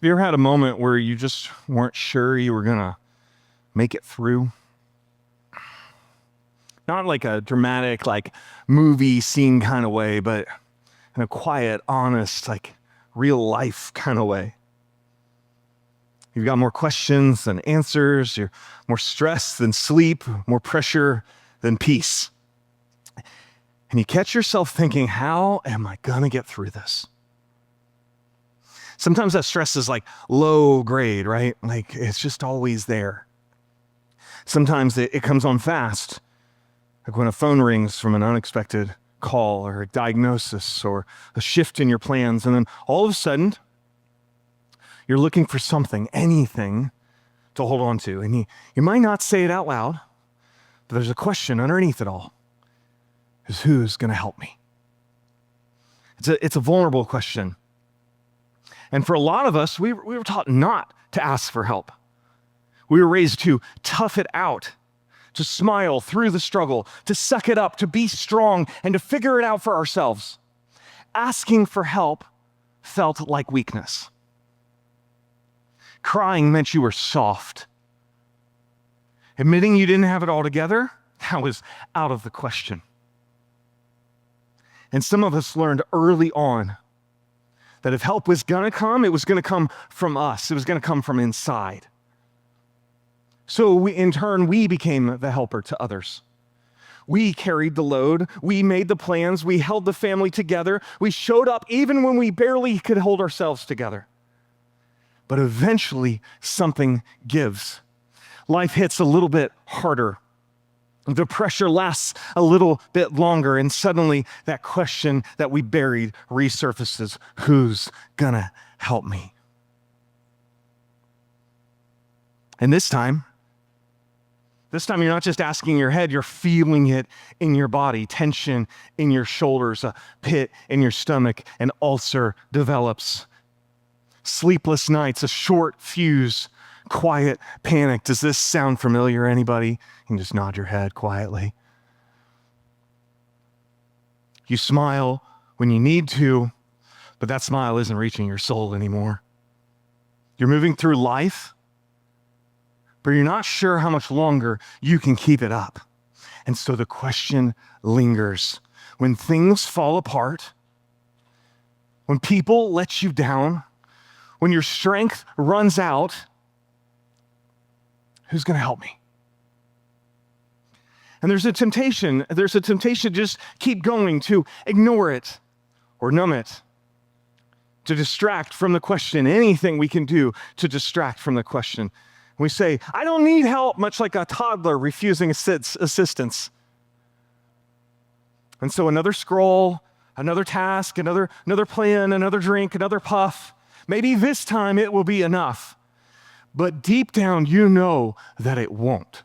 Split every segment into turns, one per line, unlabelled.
you ever had a moment where you just weren't sure you were going to make it through? Not like a dramatic, like movie scene kind of way, but in a quiet, honest, like real life kind of way. You've got more questions than answers. You're more stressed than sleep, more pressure than peace. And you catch yourself thinking, how am I going to get through this? Sometimes that stress is like low grade, right? Like it's just always there. Sometimes it comes on fast, like when a phone rings from an unexpected call or a diagnosis or a shift in your plans. And then all of a sudden, you're looking for something, anything to hold on to. And you might not say it out loud, but there's a question underneath it all. Is who's going to help me? It's a vulnerable question. And for a lot of us, we were taught not to ask for help. We were raised to tough it out, to smile through the struggle, to suck it up, to be strong, and to figure it out for ourselves. Asking for help felt like weakness. Crying meant you were soft. Admitting you didn't have it all together, that was out of the question. And some of us learned early on that if help was going to come, it was going to come from us. It was going to come from inside. So in turn, we became the helper to others. We carried the load. We made the plans. We held the family together. We showed up even when we barely could hold ourselves together. But eventually, something gives. Life hits a little bit harder. The pressure lasts a little bit longer, and suddenly that question that we buried resurfaces. Who's gonna help me? And this time you're not just asking in your head, you're feeling it in your body. Tension in your shoulders, a pit in your stomach, an ulcer develops. Sleepless nights, a short fuse, quiet panic. Does this sound familiar, anybody? You can just nod your head quietly. You smile when you need to, but that smile isn't reaching your soul anymore. You're moving through life, but you're not sure how much longer you can keep it up. And so the question lingers. When things fall apart, when people let you down, when your strength runs out, who's going to help me? And there's a temptation to just keep going, to ignore it or numb it, to distract from the question, anything we can do to distract from the question. We say, I don't need help, much like a toddler refusing assistance. And so another scroll, another task, another plan, another drink, another puff. Maybe this time it will be enough. But deep down, you know that it won't.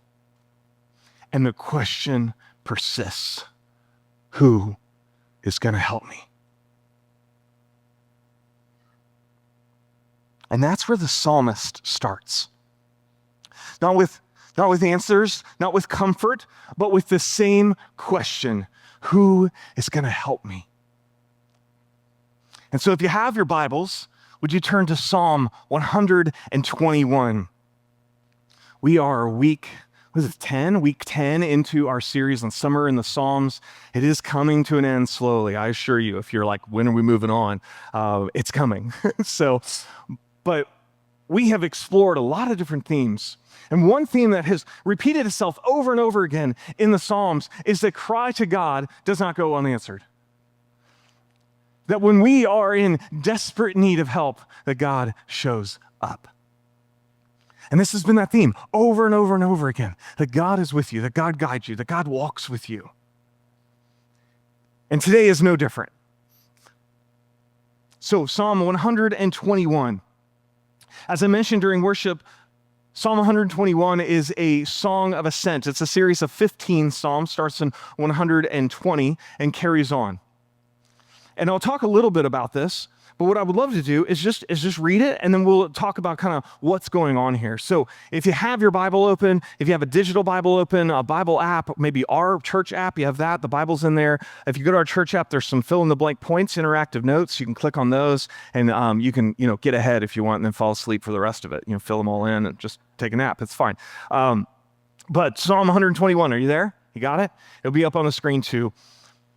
And the question persists. Who is going to help me? And that's where the psalmist starts. Not with answers, not with comfort, but with the same question. Who is going to help me? And so if you have your Bibles, would you turn to Psalm 121? We are week 10 into our series on summer in the Psalms. It is coming to an end slowly, I assure you. If you're like, when are we moving on? It's coming. But we have explored a lot of different themes. And one theme that has repeated itself over and over again in the Psalms is that cry to God does not go unanswered. That when we are in desperate need of help, that God shows up. And this has been that theme over and over and over again, that God is with you, that God guides you, that God walks with you. And today is no different. So Psalm 121. As I mentioned during worship, Psalm 121 is a song of ascent. It's a series of 15 psalms, starts in 120 and carries on. And I'll talk a little bit about this, But what I would love to do is just read it, and then we'll talk about kind of what's going on here. So if you have your Bible open, if you have a digital Bible open, a Bible app, maybe our church app, you have that, the Bible's in there. If you go to our church app, there's some fill-in-the-blank points, interactive notes. You can click on those, and you can get ahead if you want and then fall asleep for the rest of it. Fill them all in and just take a nap. It's fine. But Psalm 121, are you there? You got it? It'll be up on the screen too.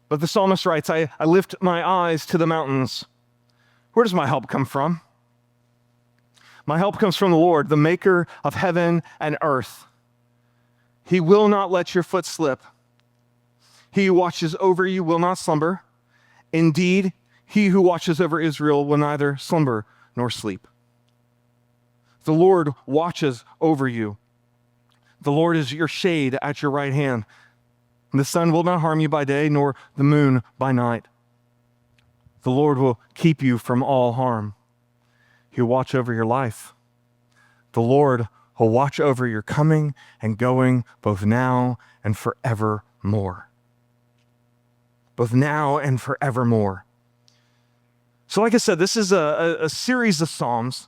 But the psalmist writes, I lift my eyes to the mountains. Where does my help come from? My help comes from the Lord, the maker of heaven and earth. He will not let your foot slip. He who watches over you will not slumber. Indeed, he who watches over Israel will neither slumber nor sleep. The Lord watches over you. The Lord is your shade at your right hand. The sun will not harm you by day, nor the moon by night. The Lord will keep you from all harm. He'll watch over your life. The Lord will watch over your coming and going, both now and forevermore. Both now and forevermore. So like I said, this is a series of Psalms.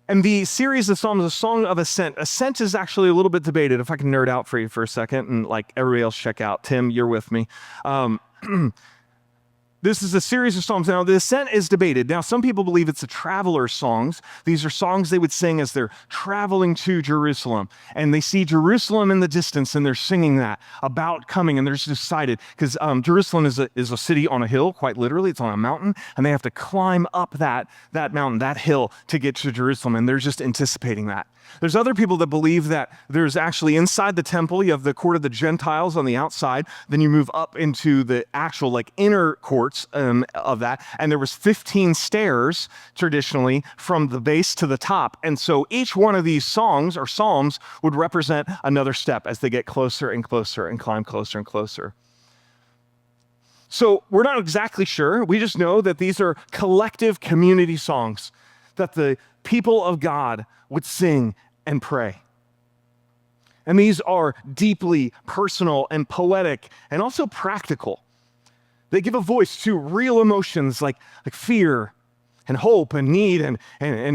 And the series of Psalms is a song of ascent. Ascent is actually a little bit debated. If I can nerd out for you for a second and like everybody else check out. Tim, you're with me. This is a series of Psalms. Now, the ascent is debated. Now, some people believe it's a traveler's songs. These are songs they would sing as they're traveling to Jerusalem. And they see Jerusalem in the distance, and they're singing that about coming. And they're just excited because Jerusalem is a city on a hill, quite literally. It's on a mountain. And they have to climb up that mountain, that hill, to get to Jerusalem. And they're just anticipating that. There's other people that believe that there's actually inside the temple, you have the court of the Gentiles on the outside. Then you move up into the actual inner courts of that. And there was 15 stairs traditionally from the base to the top. And so each one of these songs or psalms would represent another step as they get closer and closer and climb closer and closer. So we're not exactly sure. We just know that these are collective community songs that the people of God would sing and pray. And these are deeply personal and poetic and also practical. They give a voice to real emotions like fear and hope and need and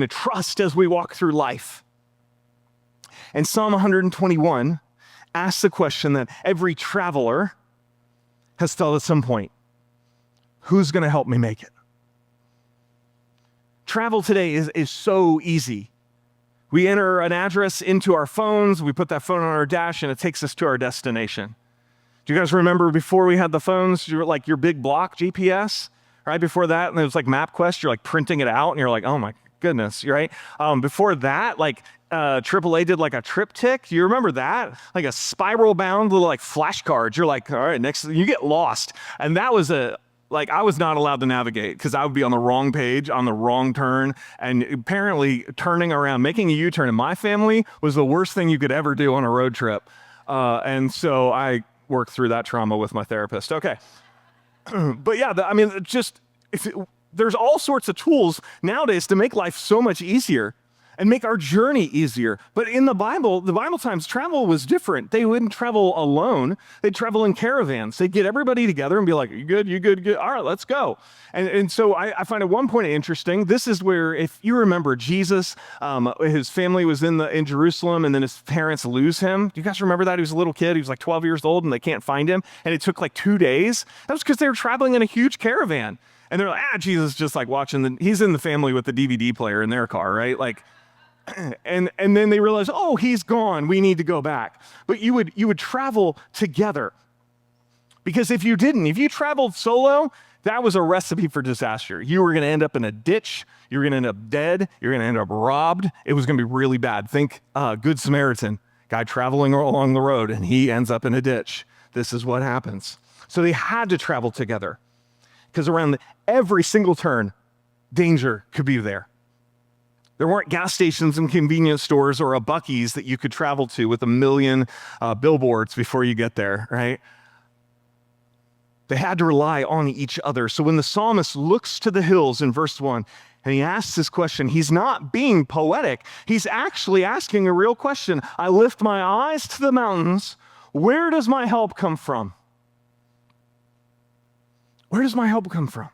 a trust as we walk through life. And Psalm 121 asks the question that every traveler has felt at some point. Who's going to help me make it? Travel today is so easy. We enter an address into our phones, we put that phone on our dash, and it takes us to our destination. Do you guys remember before we had the phones, you were your big block GPS, right? Before that, and it was like MapQuest, you're printing it out, and you're like, oh my goodness, right? Before that, AAA did a triptych. Do you remember that? Like a spiral bound little flashcards. You're like, all right, next, you get lost. And that was I was not allowed to navigate because I would be on the wrong page, on the wrong turn. And apparently turning around, making a U-turn in my family was the worst thing you could ever do on a road trip. And so I worked through that trauma with my therapist. Okay. But yeah, there's all sorts of tools nowadays to make life so much easier and make our journey easier. But in the Bible times, travel was different. They wouldn't travel alone. They'd travel in caravans. They'd get everybody together and be like, you good, you good, good. All right, let's go. And so I find at one point interesting, this is where, if you remember Jesus, his family was in Jerusalem, and then his parents lose him. Do you guys remember that? He was a little kid. He was 12 years old, and they can't find him. And it took 2 days. That was because they were traveling in a huge caravan. And they're like, Jesus just watching he's in the family with the DVD player in their car, right? And then they realize, oh, he's gone. We need to go back. But you would travel together. Because if you traveled solo, that was a recipe for disaster. You were going to end up in a ditch. You were going to end up dead. You're going to end up robbed. It was going to be really bad. Think Good Samaritan, guy traveling along the road, and he ends up in a ditch. This is what happens. So they had to travel together. Because around every single turn, danger could be there. There weren't gas stations and convenience stores or a Buc-ee's that you could travel to with 1 million billboards before you get there, right? They had to rely on each other. So when the psalmist looks to the hills in verse 1 and he asks this question, he's not being poetic. He's actually asking a real question. I lift my eyes to the mountains. Where does my help come from? Where does my help come from?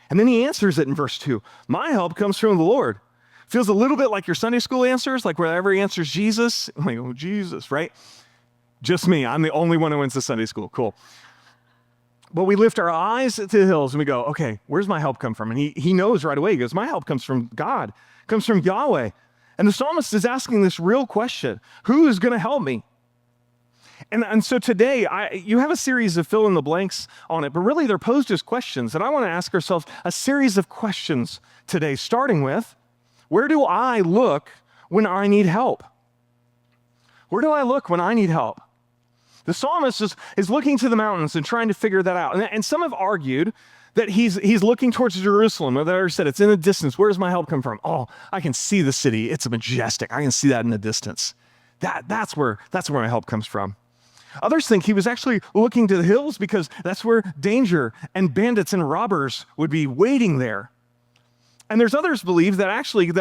And then he answers it in verse 2. My help comes from the Lord. Feels a little bit like your Sunday school answers, like wherever he answers Jesus. I'm like, oh, Jesus, right? Just me. I'm the only one who went to Sunday school. Cool. But we lift our eyes to the hills and we go, okay, where's my help come from? And he knows right away. He goes, my help comes from God, comes from Yahweh. And the psalmist is asking this real question: who is going to help me? And so today, you have a series of fill in the blanks on it, but really they're posed as questions. And I want to ask ourselves a series of questions today, starting with, where do I look when I need help? Where do I look when I need help? The psalmist is looking to the mountains and trying to figure that out. And some have argued that he's looking towards Jerusalem, or they said it's in the distance. Where does my help come from? Oh, I can see the city. It's majestic. I can see that in the distance. That's where my help comes from. Others think he was actually looking to the hills because that's where danger and bandits and robbers would be waiting there. And there's others believe that actually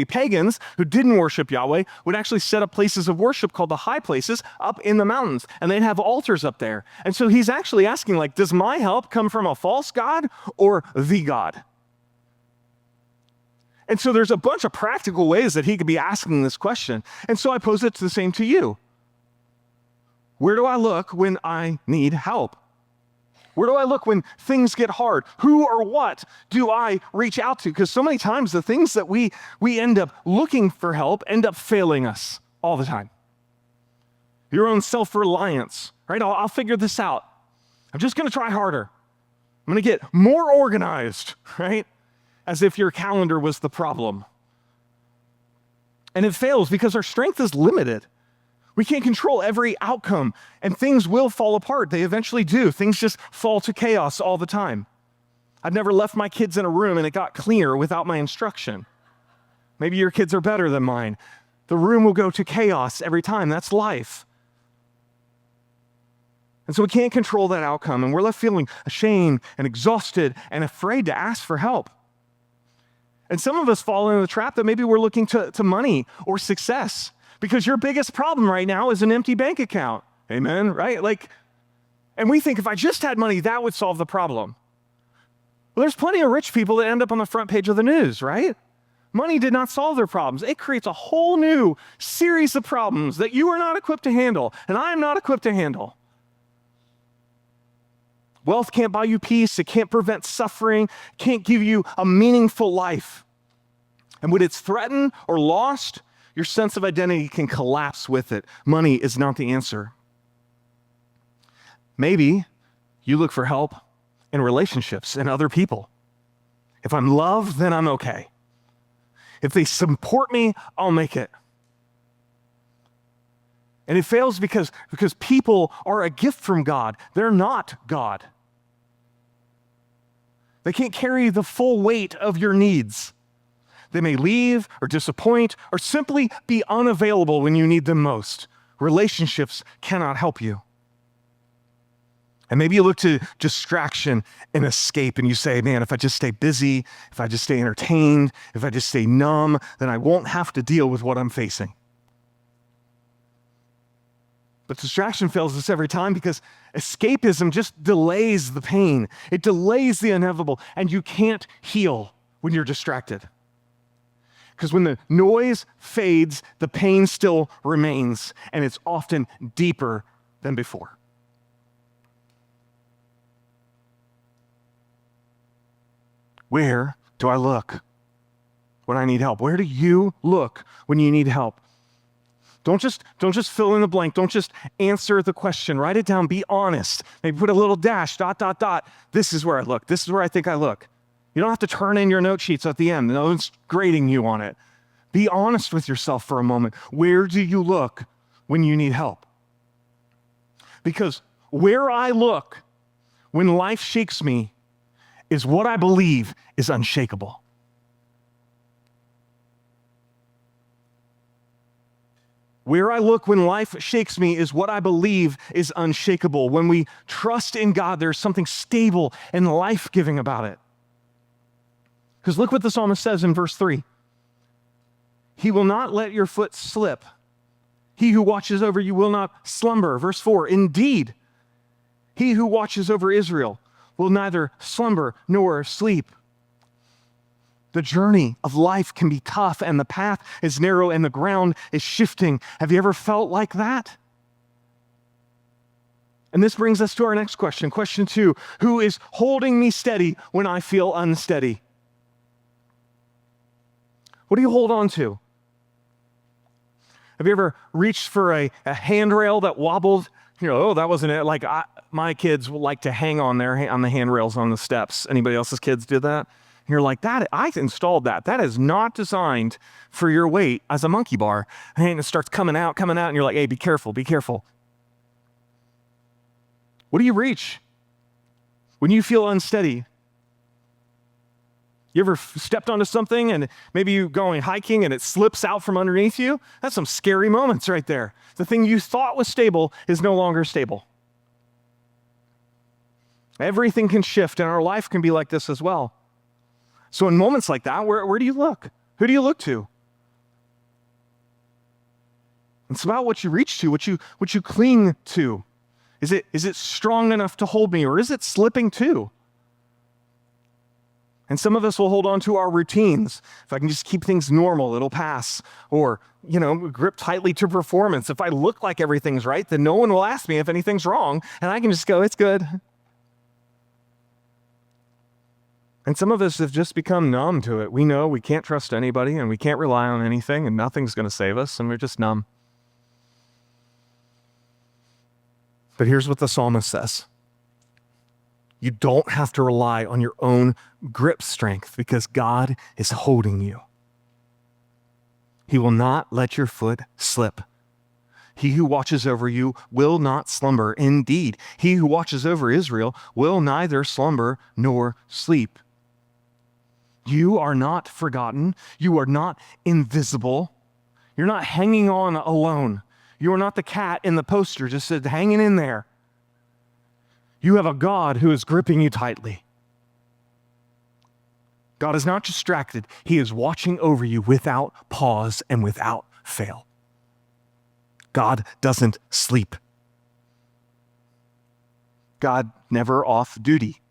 pagans who didn't worship Yahweh would actually set up places of worship called the high places up in the mountains, and they'd have altars up there. And so he's actually asking, like, does my help come from a false god or the God? And so there's a bunch of practical ways that he could be asking this question. And so I pose it the same to you. Where do I look when I need help? Where do I look when things get hard? Who or what do I reach out to? Because so many times the things that we end up looking for help end up failing us all the time. Your own self-reliance, right? I'll figure this out. I'm just going to try harder. I'm going to get more organized, right? As if your calendar was the problem. And it fails because our strength is limited. We can't control every outcome, and things will fall apart. They eventually do. Things just fall to chaos all the time. I've never left my kids in a room and it got cleaner without my instruction. Maybe your kids are better than mine. The room will go to chaos every time. That's life. And so we can't control that outcome, and we're left feeling ashamed and exhausted and afraid to ask for help. And some of us fall into the trap that maybe we're looking to money or success, because your biggest problem right now is an empty bank account. Amen, right? And we think if I just had money, that would solve the problem. Well, there's plenty of rich people that end up on the front page of the news, right? Money did not solve their problems. It creates a whole new series of problems that you are not equipped to handle, and I am not equipped to handle. Wealth can't buy you peace. It can't prevent suffering, can't give you a meaningful life. And when it's threatened or lost, your sense of identity can collapse with it. Money is not the answer. Maybe you look for help in relationships and other people. If I'm loved, then I'm okay. If they support me, I'll make it. And it fails because people are a gift from God. They're not God. They can't carry the full weight of your needs. They may leave or disappoint or simply be unavailable when you need them most. Relationships cannot help you. And maybe you look to distraction and escape and you say, man, if I just stay busy, if I just stay entertained, if I just stay numb, then I won't have to deal with what I'm facing. But distraction fails us every time because escapism just delays the pain. It delays the inevitable, and you can't heal when you're distracted. Because when the noise fades, the pain still remains, and it's often deeper than before. Where do I look when I need help? Where do you look when you need help? Don't just fill in the blank. Don't just answer the question. Write it down. Be honest. Maybe put a little dash, ... This is where I look. This is where I think I look. You don't have to turn in your note sheets at the end. No one's grading you on it. Be honest with yourself for a moment. Where do you look when you need help? Because where I look when life shakes me is what I believe is unshakable. Where I look when life shakes me is what I believe is unshakable. When we trust in God, there's something stable and life-giving about it. Because look what the psalmist says in verse 3. He will not let your foot slip. He who watches over you will not slumber. Verse 4, indeed, he who watches over Israel will neither slumber nor sleep. The journey of life can be tough, and the path is narrow, and the ground is shifting. Have you ever felt like that? And this brings us to our next question. Question 2, who is holding me steady when I feel unsteady? What do you hold on to? Have you ever reached for a handrail that wobbled? Oh, that wasn't it. Like my kids like to hang on the handrails on the steps. Anybody else's kids do that? And you're like, I installed that. That is not designed for your weight as a monkey bar. And it starts coming out, and you're like, hey, be careful, be careful. What do you reach when you feel unsteady? You ever stepped onto something and maybe you're going hiking and it slips out from underneath you? That's some scary moments right there. The thing you thought was stable is no longer stable. Everything can shift, and our life can be like this as well. So in moments like that, where do you look? Who do you look to? It's about what you reach to, what you cling to. Is it strong enough to hold me, or is it slipping too? And some of us will hold on to our routines. If I can just keep things normal, it'll pass. Or, grip tightly to performance. If I look like everything's right, then no one will ask me if anything's wrong, and I can just go, it's good. And some of us have just become numb to it. We know we can't trust anybody, and we can't rely on anything, and nothing's going to save us, and we're just numb. But here's what the psalmist says. You don't have to rely on your own grip strength because God is holding you. He will not let your foot slip. He who watches over you will not slumber. Indeed, he who watches over Israel will neither slumber nor sleep. You are not forgotten. You are not invisible. You're not hanging on alone. You are not the cat in the poster just hanging in there. You have a God who is gripping you tightly. God is not distracted. He is watching over you without pause and without fail. God doesn't sleep. God never off duty.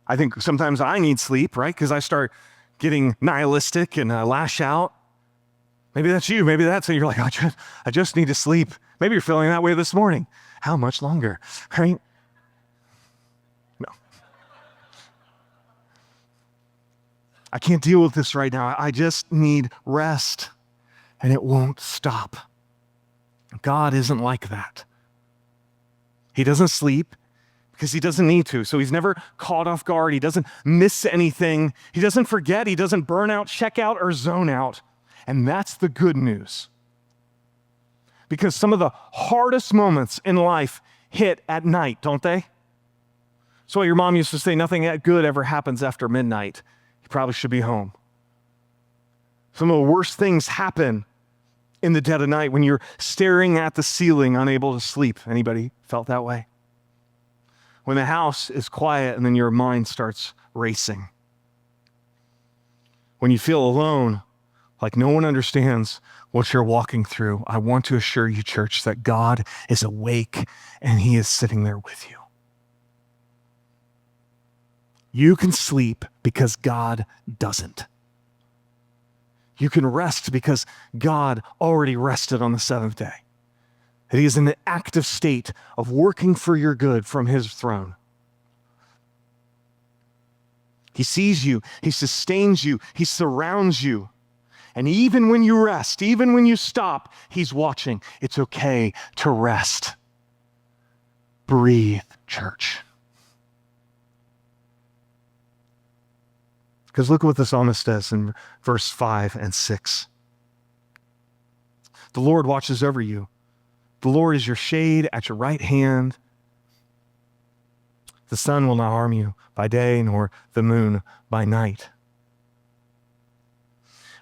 I think sometimes I need sleep, right? Because I start getting nihilistic and I lash out. Maybe that's you. Maybe that's it. You're like, I just need to sleep. Maybe you're feeling that way this morning. How much longer, right? No. I can't deal with this right now. I just need rest, and it won't stop. God isn't like that. He doesn't sleep because he doesn't need to. So he's never caught off guard. He doesn't miss anything. He doesn't forget. He doesn't burn out, check out, or zone out. And that's the good news. Because some of the hardest moments in life hit at night, don't they? So your mom used to say, nothing good ever happens after midnight. You probably should be home. Some of the worst things happen in the dead of night when you're staring at the ceiling, unable to sleep. Anybody felt that way? When the house is quiet and then your mind starts racing. When you feel alone, like no one understands what you're walking through, I want to assure you, church, that God is awake and he is sitting there with you. You can sleep because God doesn't. You can rest because God already rested on the seventh day. That he is in the active state of working for your good from his throne. He sees you, he sustains you, he surrounds you. And even when you rest, even when you stop, he's watching. It's okay to rest. Breathe, church. Because look what the psalmist says in verse 5 and 6. The Lord watches over you. The Lord is your shade at your right hand. The sun will not harm you by day, nor the moon by night.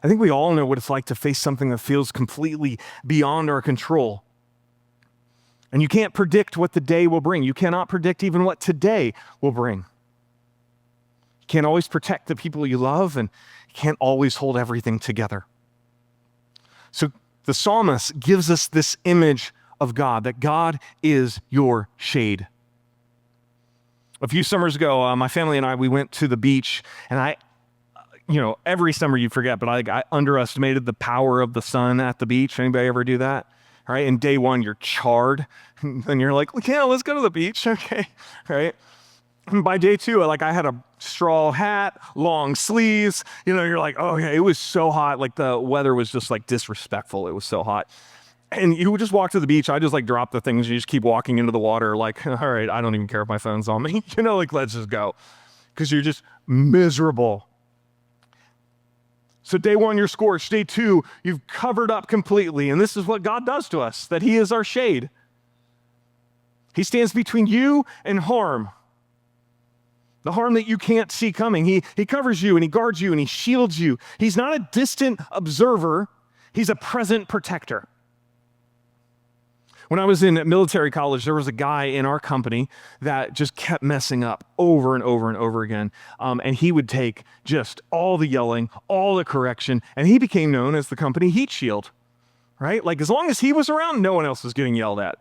I think we all know what it's like to face something that feels completely beyond our control. And you can't predict what the day will bring. You cannot predict even what today will bring. You can't always protect the people you love, and you can't always hold everything together. So the psalmist gives us this image of God, that God is your shade. A few summers ago, my family and I, we went to the beach, and every summer you forget, but I underestimated the power of the sun at the beach. Anybody ever do that? All right, and day one, you're charred, and you're like, yeah, let's go to the beach, okay, right? And by day two, I had a straw hat, long sleeves, you're like, oh yeah, it was so hot, like the weather was just like disrespectful, it was so hot. And you would just walk to the beach. I just drop the things. You just keep walking into the water like, all right, I don't even care if my phone's on me. Let's just go. Because you're just miserable. So day one, you're scorched. Day two, you've covered up completely. And this is what God does to us, that he is our shade. He stands between you and harm. The harm that you can't see coming. He covers you and he guards you and he shields you. He's not a distant observer. He's a present protector. When I was in military college, there was a guy in our company that just kept messing up over and over and over again. And he would take just all the yelling, all the correction, and he became known as the company heat shield, right? Like as long as he was around, no one else was getting yelled at.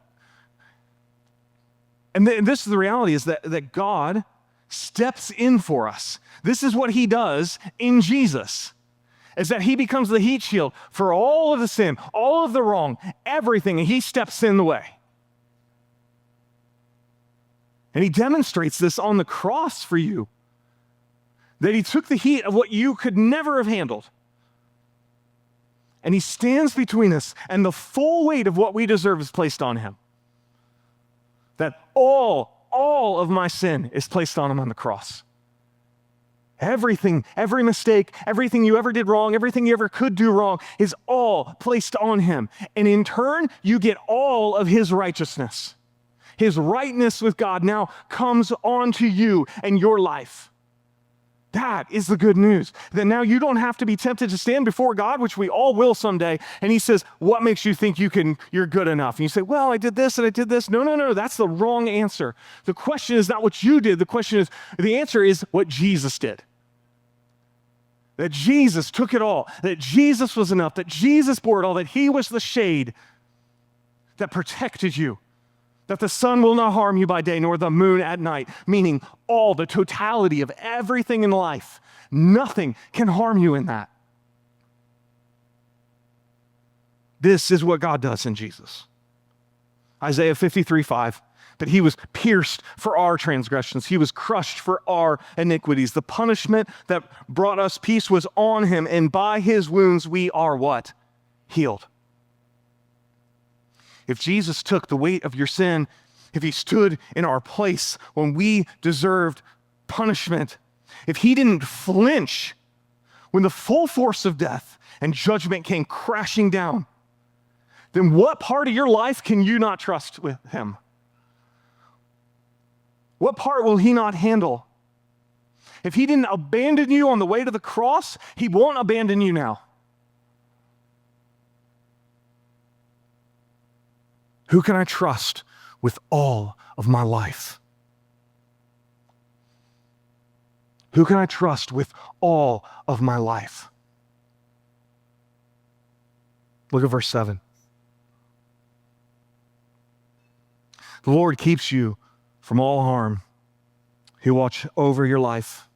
And this is the reality, is that God steps in for us. This is what he does in Jesus. Is that he becomes the heat shield for all of the sin, all of the wrong, everything, and he steps in the way. And he demonstrates this on the cross for you, that he took the heat of what you could never have handled, and he stands between us, and the full weight of what we deserve is placed on him. That all of my sin is placed on him on the cross. Everything, every mistake, everything you ever did wrong, everything you ever could do wrong is all placed on him. And in turn, you get all of his righteousness. His rightness with God now comes onto you and your life. That is the good news. That now you don't have to be tempted to stand before God, which we all will someday. And he says, what makes you think you're good enough? And you say, well, I did this and I did this. No, that's the wrong answer. The question is not what you did. The answer is what Jesus did. That Jesus took it all, that Jesus was enough, that Jesus bore it all, that he was the shade that protected you, that the sun will not harm you by day, nor the moon at night, meaning all, the totality of everything in life. Nothing can harm you in that. This is what God does in Jesus. Isaiah 53:5. That he was pierced for our transgressions. He was crushed for our iniquities. The punishment that brought us peace was on him, and by his wounds we are what? Healed. If Jesus took the weight of your sin, if he stood in our place when we deserved punishment, if he didn't flinch when the full force of death and judgment came crashing down, then what part of your life can you not trust with him? What part will he not handle? If he didn't abandon you on the way to the cross, he won't abandon you now. Who can I trust with all of my life? Who can I trust with all of my life? Look at verse 7. The Lord keeps you from all harm. He'll watch over your life.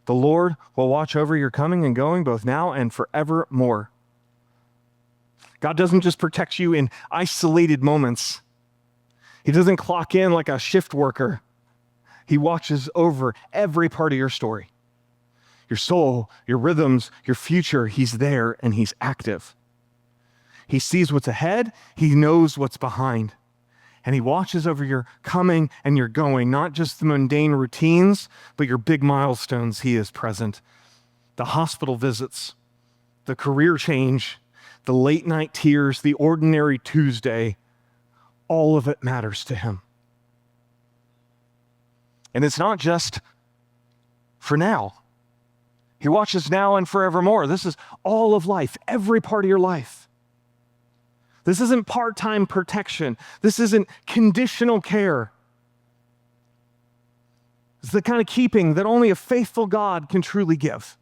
The Lord will watch over your coming and going, both now and forevermore. God doesn't just protect you in isolated moments. He doesn't clock in like a shift worker. He watches over every part of your story. Your soul, your rhythms, your future. He's there and he's active. He sees what's ahead. He knows what's behind. And he watches over your coming and your going, not just the mundane routines, but your big milestones. He is present. The hospital visits, the career change, the late night tears, the ordinary Tuesday, all of it matters to him. And it's not just for now. He watches now and forevermore. This is all of life, every part of your life. This isn't part-time protection. This isn't conditional care. It's the kind of keeping that only a faithful God can truly give.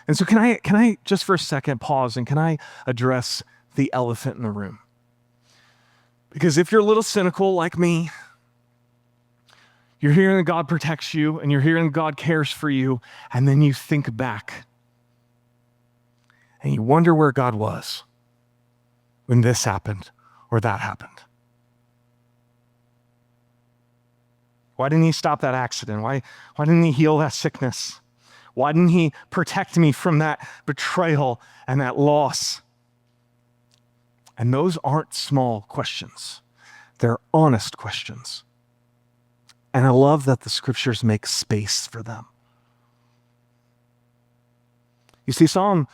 And so can I just for a second pause and can I address the elephant in the room? Because if you're a little cynical like me, You're hearing that God protects you, and you're hearing that God cares for you, and then you think back and you wonder where God was when this happened or that happened. Why didn't he stop that accident? Why didn't he heal that sickness? Why didn't he protect me from that betrayal and that loss? And those aren't small questions. They're honest questions. And I love that the scriptures make space for them. You see, Psalm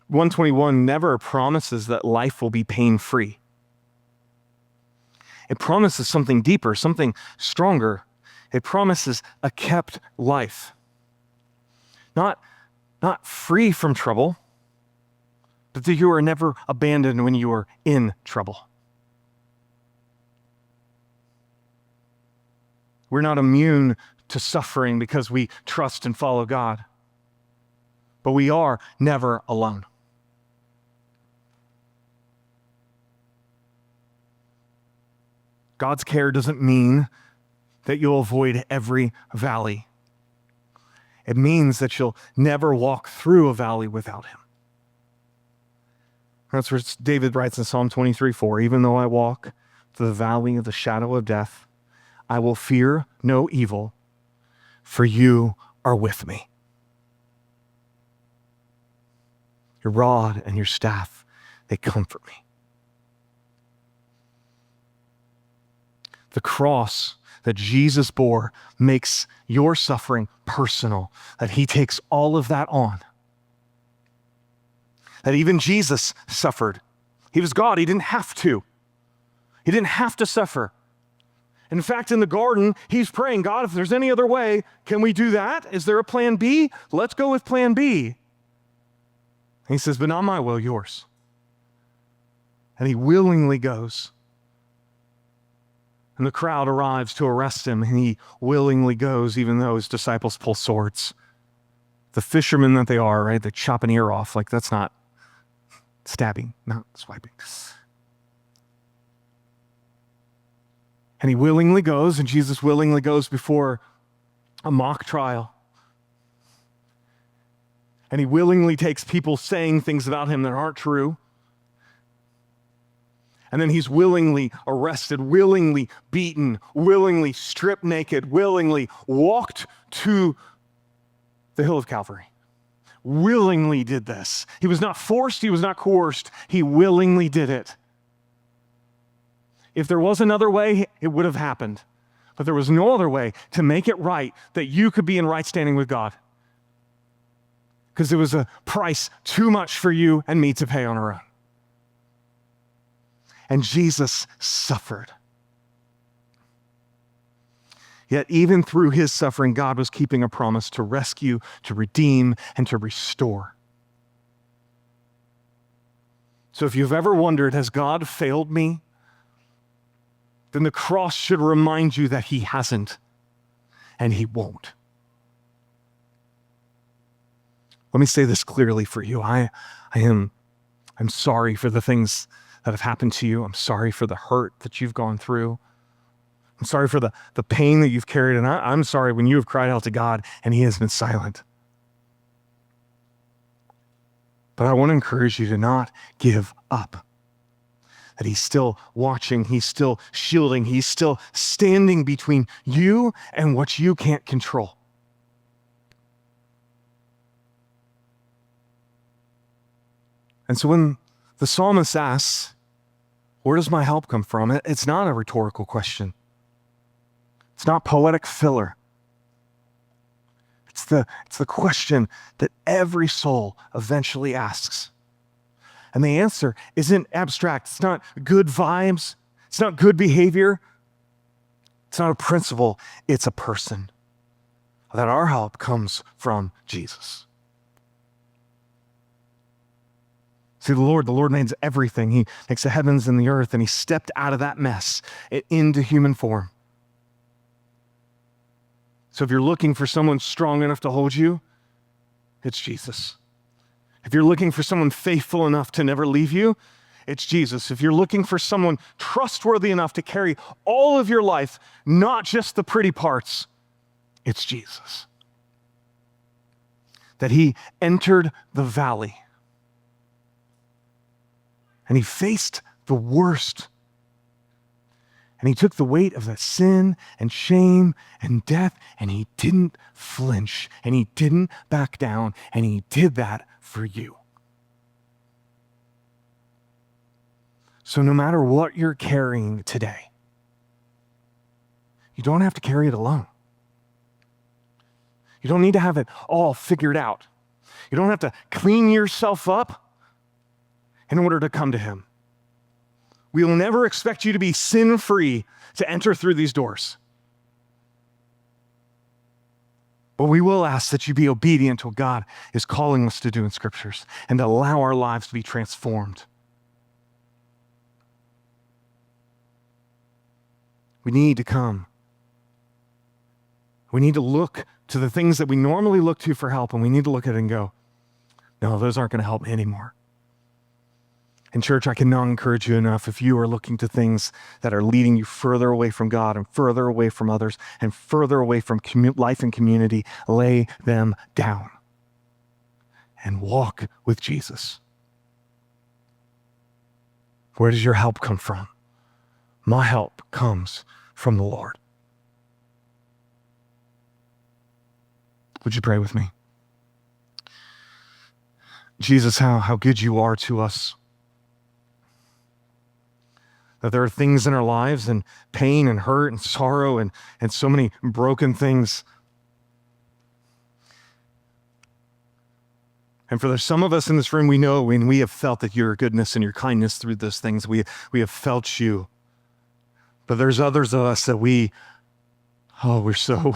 121 never promises that life will be pain-free. It promises something deeper, something stronger. It promises a kept life. Not free from trouble, but that you are never abandoned when you are in trouble. We're not immune to suffering because we trust and follow God, but we are never alone. God's care doesn't mean that you'll avoid every valley. It means that you'll never walk through a valley without him. That's what David writes in Psalm 23:4. Even though I walk through the valley of the shadow of death, I will fear no evil, for you are with me. Your rod and your staff, they comfort me. The cross that Jesus bore makes your suffering personal, that he takes all of that on. That even Jesus suffered. He was God. He didn't have to. He didn't have to suffer. In fact, in the garden, he's praying, God, if there's any other way, can we do that? Is there a plan B? Let's go with plan B. And he says, but not my will, yours. And he willingly goes. And the crowd arrives to arrest him, and he willingly goes, even though his disciples pull swords. The fishermen that they are, right? They chop an ear off. Like, that's not stabbing, not swiping. And he willingly goes, and Jesus willingly goes before a mock trial. And he willingly takes people saying things about him that aren't true. And then he's willingly arrested, willingly beaten, willingly stripped naked, willingly walked to the hill of Calvary. Willingly did this. He was not forced, he was not coerced. He willingly did it. If there was another way, it would have happened. But there was no other way to make it right that you could be in right standing with God. Because it was a price too much for you and me to pay on our own. And Jesus suffered. Yet even through his suffering, God was keeping a promise to rescue, to redeem, and to restore. So if you've ever wondered, has God failed me? Then the cross should remind you that he hasn't, and he won't. Let me say this clearly for you. I'm sorry for the things that have happened to you. I'm sorry for the hurt that you've gone through. I'm sorry for the pain that you've carried. And I'm sorry when you have cried out to God and he has been silent. But I want to encourage you to not give up. That he's still watching, he's still shielding, he's still standing between you and what you can't control. And so when the psalmist asks, where does my help come from? It's not a rhetorical question. It's not poetic filler. It's the question that every soul eventually asks. And the answer isn't abstract. It's not good vibes. It's not good behavior. It's not a principle. It's a person. That our help comes from Jesus. See, the Lord made everything. He makes the heavens and the earth, and he stepped out of that mess into human form. So if you're looking for someone strong enough to hold you, it's Jesus. If you're looking for someone faithful enough to never leave you, it's Jesus. If you're looking for someone trustworthy enough to carry all of your life, not just the pretty parts, It's Jesus. That he entered the valley and he faced the worst. And he took the weight of that sin and shame and death, and he didn't flinch, and he didn't back down, and he did that for you. So no matter what you're carrying today, you don't have to carry it alone. You don't need to have it all figured out. You don't have to clean yourself up in order to come to him. We will never expect you to be sin-free to enter through these doors. But we will ask that you be obedient to what God is calling us to do in scriptures and to allow our lives to be transformed. We need to come. We need to look to the things that we normally look to for help, and we need to look at it and go, no, those aren't going to help me anymore. In church, I cannot encourage you enough. If you are looking to things that are leading you further away from God and further away from others and further away from life and community, lay them down and walk with Jesus. Where does your help come from? My help comes from the Lord. Would you pray with me? Jesus, how good you are to us. That there are things in our lives and pain and hurt and sorrow and so many broken things. And for some of us in this room, we know when we have felt that your goodness and your kindness through those things, we have felt you. But there's others of us that we're so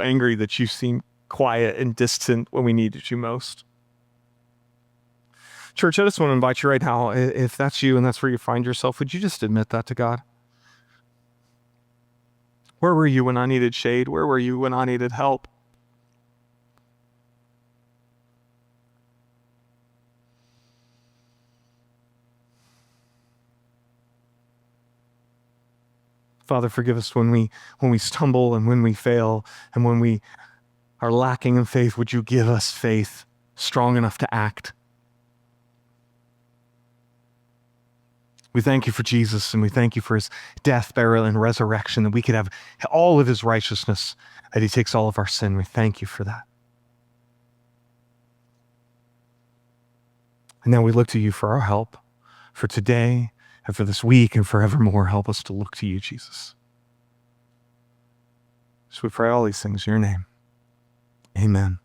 angry that you seem quiet and distant when we needed you most. Church, I just want to invite you right now, if that's you and that's where you find yourself, would you just admit that to God? Where were you when I needed shade? Where were you when I needed help? Father, forgive us when we stumble and when we fail and when we are lacking in faith. Would you give us faith strong enough to act? We thank you for Jesus, and we thank you for his death, burial, and resurrection, that we could have all of his righteousness, that he takes all of our sin. We thank you for that. And now we look to you for our help, for today, and for this week, and forevermore. Help us to look to you, Jesus. So we pray all these things in your name. Amen.